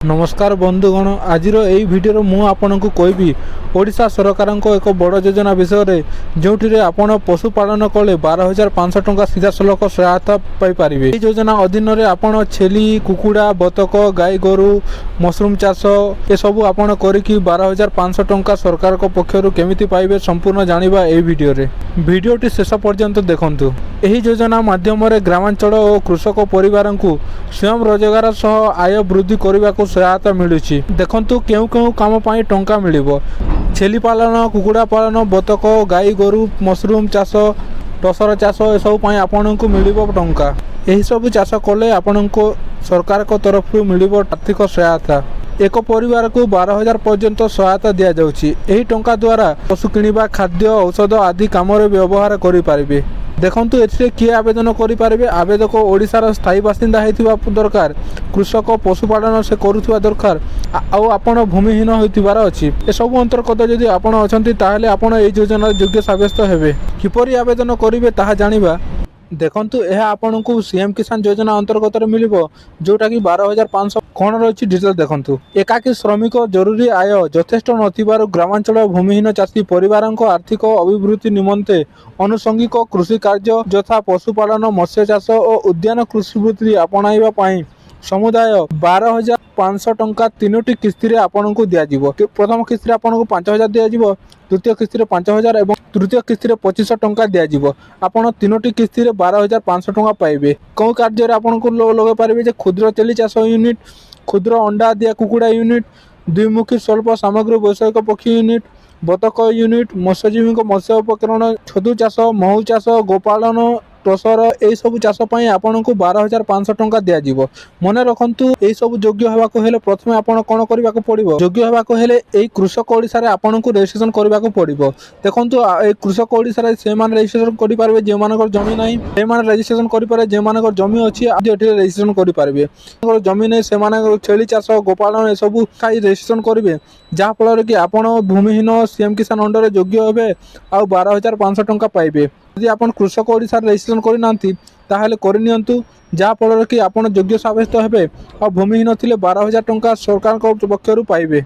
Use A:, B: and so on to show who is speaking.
A: नमस्कार बंधुगण आज यही भिडियो मु आपन को कहबी ओडिशा सरकार एक बड़ योजना विषय जो आपण पशुपालन कले 12,500 टंका सीधा सलख सहायता पाइपर। यह योजना अधीन में आपण छेली कुकुड़ा बतक गाई गोरु मशरूम चाष ये सब आपण करी 12,500 टंका सरकार पक्षर केमिति पाइबे संपूर्ण जानिबा एही भिडियोटी शेष पर्यंत देखंतु। एही योजना माध्यम ग्रामांचल और कृषक परिवार को स्वयं रोजगार सह आय वृद्धि करने को सहायता मिलुछि। देखंतु केउ केउ काम पाई टंका मिलिबो। छेली पालन कुकुड़ा पालन बतक गाई गोरु मशरूम चाष टसर चाष ए सब पाई आपन को मिलिबो टंका। एही सब चाष कले आपन को सरकार को तरफ मिलिबो आर्थिक सहायता। एक परिवार को 12,000 पर्यंत सहायता दिया जाउछि। एही टंका द्वारा पशु किनिबा खाद्य औषध आदि काम रे व्यवहार करि पारिबे। देखंतु एथिरे किए आवेदन करि पारिबे। आवेदक ओडिशार स्थायी बासिंदा हेतिबा दरकार, कृषक पशुपालन से करुवा दरकार आउ आपण भूमिहीन होइतिबार अछि। ए सब अंतर्गत जदि आपण अछंती ताहेले आपण एही योजना योग्य साब्यस्त हेबे। किपरि आवेदन करिवे ताहा जानिबा। देखंतु यह आपन को सीएम किसान योजना अंतर्गत मिलिबो जोटा कि 12,500 कौन रही डिटेल देखंतु। एकाकी श्रमिक जरूरी आय यथेष्ट नथिबारु ग्रामांचल भूमिहीन चाषी परिवार आर्थिक अभिवृद्धि निमंते अनुषंगिक कृषि कार्य यथा पशुपालन मत्स्य चाष और उद्यान कृषि वृत्ति अपनाइबा पई समुदाय 12,500 टंका तीनोटी किस्ती आपन को दिया जिवो। प्रथम किस्ती आपन को 5,000 दिया जिवो, द्वितीय किस्ती 5,000 और तृतीय किस्ती 2,500 टंका दिया जिवो। आपन तीनोटी किस्ती 12,500 टंका पाइबे। कौ कार्य आपन को लगे पारिबे जे क्षुद्र तेली चाष यूनिट, क्षुद्र अंडा दिया कुकुड़ा यूनिट, द्विमुखी स्वल्प सामग्री वैषयिक पक्षी यूनिट, बतक यूनिट, मत्स्यजीवी मत्स्य उपकरण, छतु चाष, महू चाष, गोपालन टसर यही सब चाष आपन को 12,500 टंका दिया जिवो। मने रखंतु यही सब योग्य होबाको हेले प्रथमे आपन कोन करबा को पड़िबो। योग्य होबाको हेले एई कृषक ओडिसा रे आपन को रजिस्ट्रेशन करबा को पड़िबो। देखंतु ए कृषक ओडिसा रे से मान रजिस्ट्रेशन करि पारबे जे मानकर जमी नाही, से मान रजिस्ट्रेशन करि पारे जे मानकर जमी अछि आदि एठी रजिस्ट्रेशन करि पारबे। जमी नै से मान छेली चाष गोपालन ए सब खाई रजिस्ट्रेशन करिवे जा फल कि आपन भूमिहीन सीएम किसान अंडर योग्य हेबे आ 12,500 टंका पाइबे। यदि आपन कृषक ओडिसा रजिस्ट्रेशन करि नांती ताहेले करि नियंतु जा फल कि आपन योग्य साब्यस्त हेबे और भूमिहीन थिले 12,000 टंका सरकार को पक्षरु पाइबे।